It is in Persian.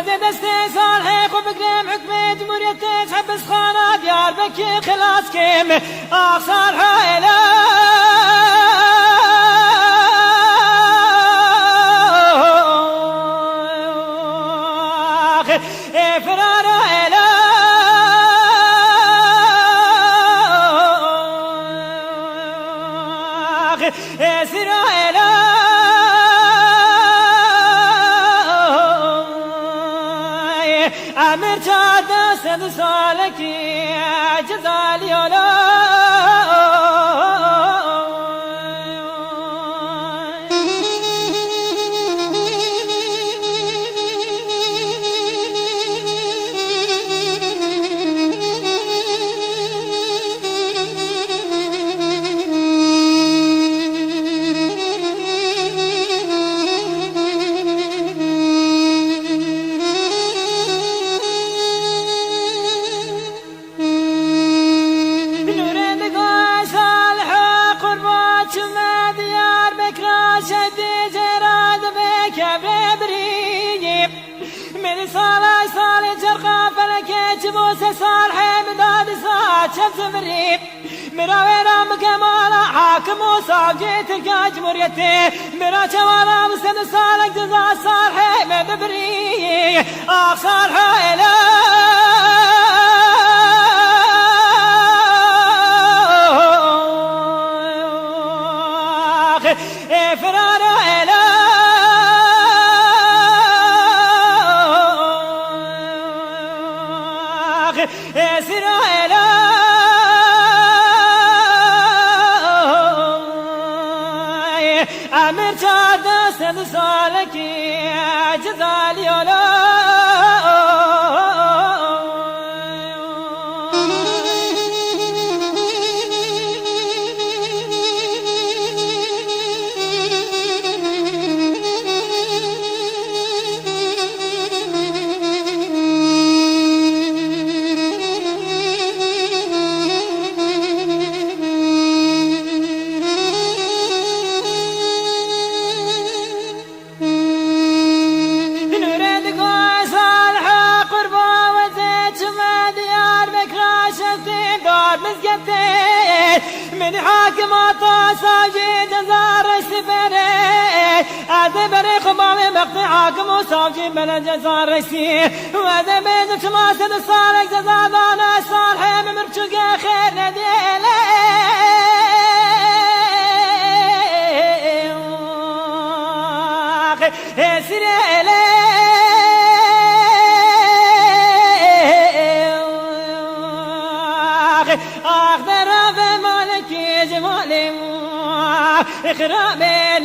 وزي دستي صالح وبقريم حكم جمهورية حبس خانة ديار بكي خلاص كيم صالح إله فرار إله سر إله أمر جاد سد سالكي جزالي ولا موسى صالح مداد ساعة شمس مريق مراوينا مكمالا حاكم وصاب جيت القاج مريتي مرا شوالا مسند صالح جزا صالح مبريق صالح إله فرار إله سر إله أمر جاد سد سالكي جزالي ولا من حاكمات صاجي جزار السفري أدبر خبال مقطع حاكم وصاجي بلد جزار رسي وهذا بيزك شماسة الصالح جزار دانا صالح بمرشق خير نديلي سر أخضر في مالك جمالي إخرابي